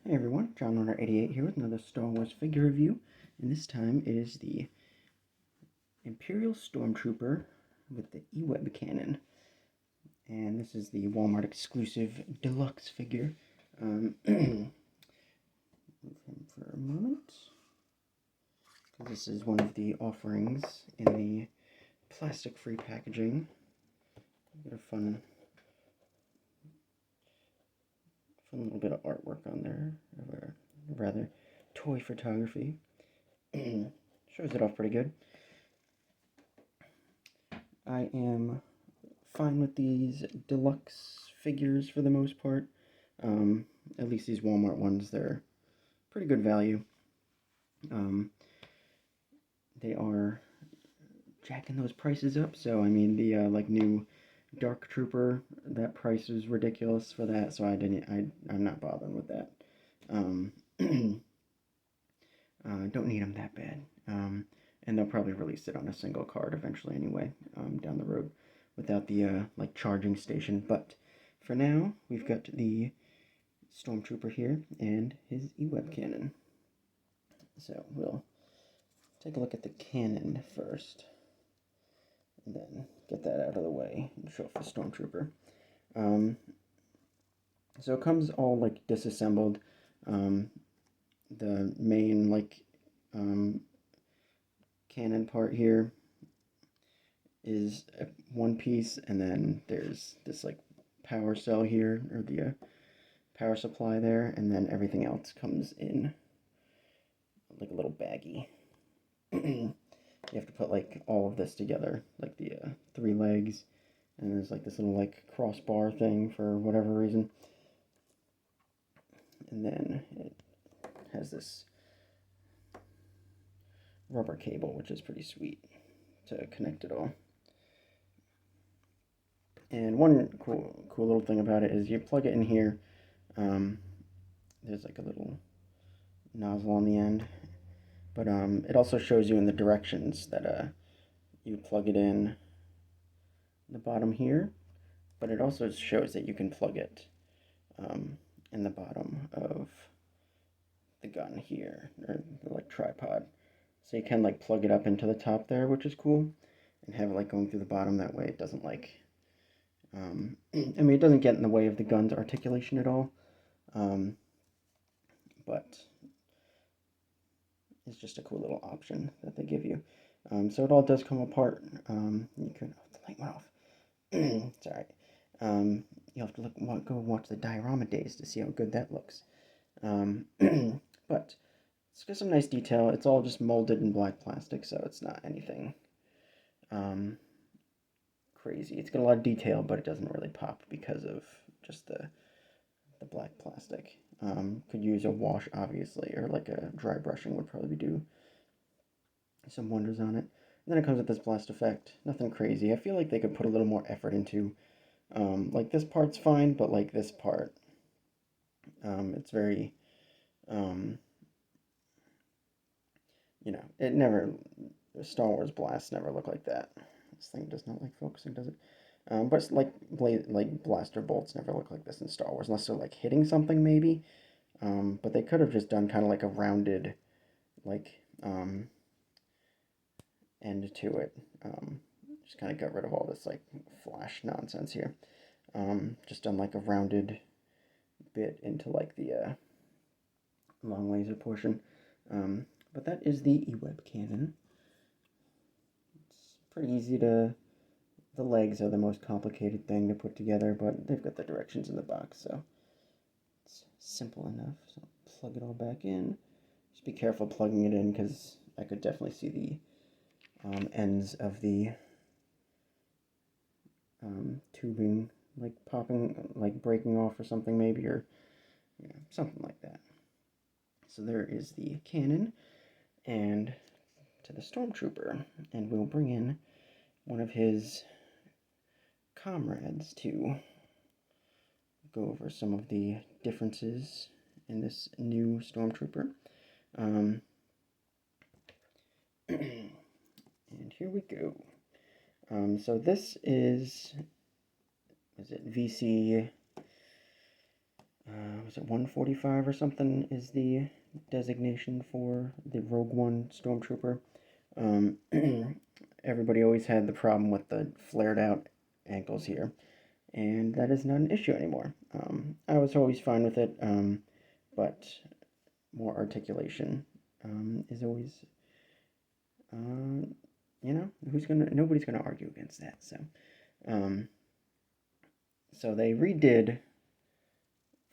Hey everyone, John Runner 88 here with another Star Wars figure review, and this time it is the Imperial Stormtrooper with the E-Web cannon, and this is the Walmart exclusive deluxe figure. Move him for a moment. This is one of the offerings in the plastic-free packaging. Got a fun little bit of artwork on there, or rather toy photography. Shows it off pretty good. I am fine with these deluxe figures for the most part. At least these Walmart ones, they're pretty good value. They are jacking those prices up, so I mean the new Dark Trooper, that price is ridiculous for that, so I'm not bothering with that. Don't need them that bad. And they'll probably release it on a single card eventually anyway, down the road, without the charging station. But for now, we've got the Stormtrooper here and his E-Web cannon. So we'll take a look at the cannon first, and then get that out of the way and show off the Stormtrooper. So it comes all like disassembled. The main cannon part here is one piece, and then there's this power cell here, or the power supply there, and then everything else comes in like a little baggie. You have to put all of this together, like the 3 legs, and there's this little crossbar thing for whatever reason, and then it has this rubber cable, which is pretty sweet to connect it all. And one cool little thing about it is you plug it in here. There's a little nozzle on the end, but it also shows you in the directions that you plug it in the bottom here, but it also shows that you can plug it in the bottom of the gun here, or the tripod. So you can plug it up into the top there, which is cool, and have it going through the bottom. That way it doesn't I mean, it doesn't get in the way of the gun's articulation at all, but it's just a cool little option that they give you. So it all does come apart. You can, oh, the light went off. It's alright. You'll have to go watch the diorama days to see how good that looks. But it's got some nice detail. It's all just molded in black plastic, so it's not anything crazy. It's got a lot of detail, but it doesn't really pop because of just the black plastic. Could use a wash, obviously, or a dry brushing would probably do some wonders on it. And then it comes with this blast effect. Nothing crazy. I feel like they could put a little more effort into, this part's fine, but this part, it's very, it never, Star Wars blasts never look like that. This thing does not like focusing, does it? But blaster bolts never look like this in Star Wars, unless they're hitting something maybe. But they could have just done kind of a rounded, end to it. Just kind of got rid of all this flash nonsense here. Just done a rounded bit into the long laser portion. But that is the E-Web cannon. It's pretty easy to. The legs are the most complicated thing to put together, but they've got the directions in the box, so it's simple enough. So plug it all back in. Just be careful plugging it in, because I could definitely see the ends of the tubing popping, breaking off or something maybe, or something like that. So there is the cannon, and to the Stormtrooper, and we'll bring in one of his comrades to go over some of the differences in this new Stormtrooper. And here we go. So this is it VC was it 145 or something is the designation for the Rogue One Stormtrooper. Um, Everybody always had the problem with the flared out ankles here, and that is not an issue anymore. I was always fine with it, but more articulation is always, uh, nobody's gonna argue against that. Um, so they redid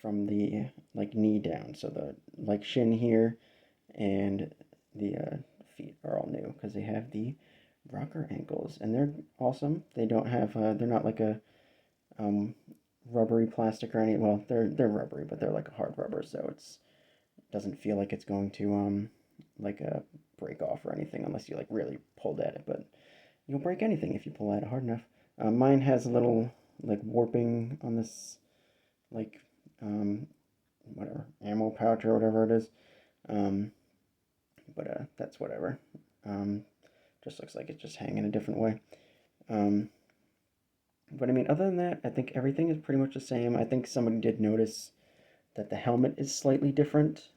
from the like knee down, so the like shin here and the feet are all new because they have the rocker ankles, and they're awesome. They don't have they're not like a um, rubbery plastic or any. Well, they're rubbery, but they're like a hard rubber, so it doesn't feel like it's going to like break off or anything unless you like really pulled at it. But you'll break anything if you pull at it hard enough. Mine has a little like warping on this like um, whatever ammo pouch or whatever it is. Um, but that's whatever. Um, just looks like it's just hanging a different way. Um, but I mean, other than that, I think everything is pretty much the same. I think somebody did notice that the helmet is slightly different.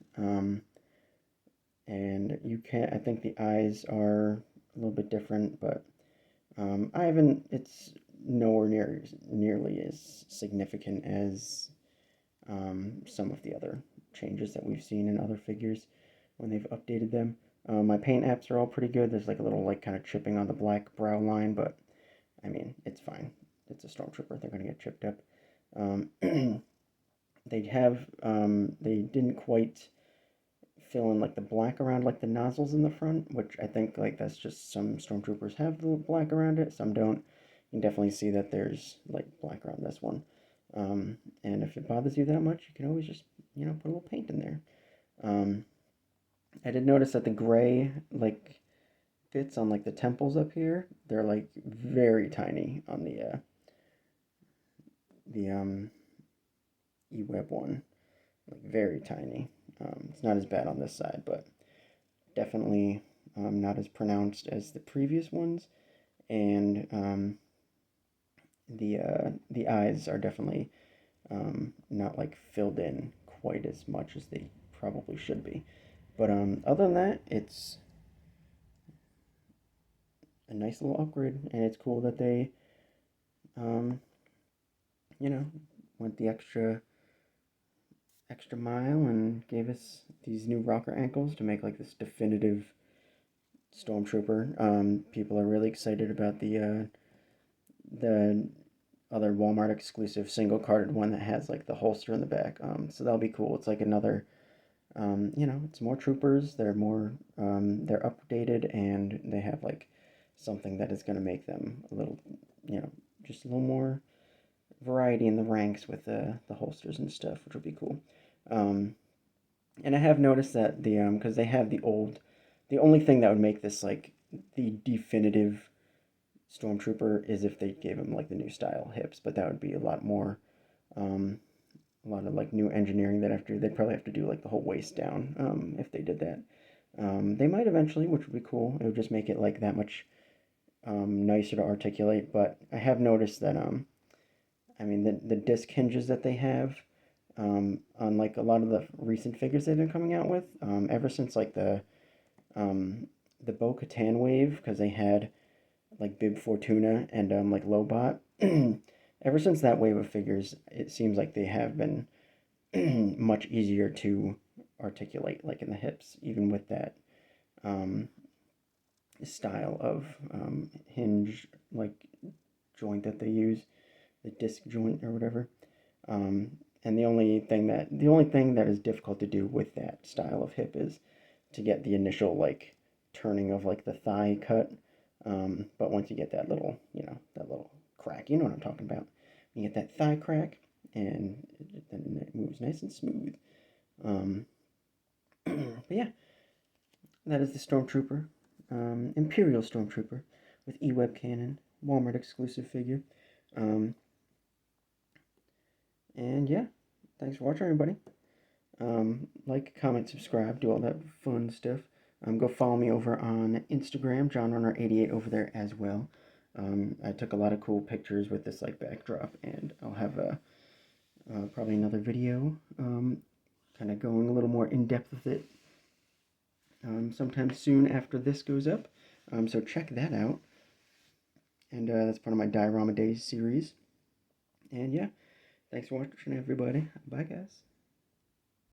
And you can't, I think the eyes are a little bit different, but I haven't, it's nowhere nearly as significant as some of the other changes that we've seen in other figures when they've updated them. My paint apps are all pretty good. There's like a little like kind of chipping on the black brow line, but I mean, it's fine. It's a Stormtrooper. They're going to get chipped up. Um, they didn't quite fill in like the black around like the nozzles in the front, which I think like that's just some Stormtroopers have the black around it, some don't. You can definitely see that there's like black around this one. And if it bothers you that much, you can always just, put a little paint in there. I did notice that the gray, like, bits on, like, the temples up here, they're, like, very tiny on the E-Web one. Like, very tiny. It's not as bad on this side, but definitely not as pronounced as the previous ones. And the eyes are definitely not like filled in quite as much as they probably should be. But other than that, it's a nice little upgrade, and it's cool that they, um, you know, went the extra mile and gave us these new rocker ankles to make like this definitive Stormtrooper. People are really excited about the other Walmart exclusive single carded one that has like the holster in the back. So that'll be cool. It's like another, it's more troopers. They're updated, and they have like something that is going to make them a little, just a little more variety in the ranks with the holsters and stuff, which will be cool. Um, and I have noticed that because they have the only thing that would make this like the definitive Stormtrooper is if they gave him like the new style hips, but that would be um, a lot of like new engineering that they'd probably have to do like the whole waist down if they did that. They might eventually, which would be cool. It would just make it like that much nicer to articulate. But I have noticed that I mean the disc hinges that they have on like a lot of the recent figures they've been coming out with, ever since like the Bo-Katan wave, because they had like Bib Fortuna and like Lobot. Ever since that wave of figures, it seems like they have been much easier to articulate, like in the hips, even with that um, style of hinge, like joint that they use, the disc joint or whatever. Um, and the only thing that is difficult to do with that style of hip is to get the initial like turning of like the thigh cut. But once you get that little, that little crack, you know what I'm talking about. You get that thigh crack, and then it moves nice and smooth. Um, but yeah, that is the Stormtrooper, Imperial Stormtrooper with E-Web cannon, Walmart exclusive figure. Um, and yeah, thanks for watching, everybody. Like, comment, subscribe, do all that fun stuff. Go follow me over on Instagram, JohnRunner88 over there as well. I took a lot of cool pictures with this like backdrop, and I'll have probably another video, kind of going a little more in depth with it sometime soon after this goes up. So check that out. And that's part of my Diorama Days series. And yeah, thanks for watching, everybody. Bye, guys.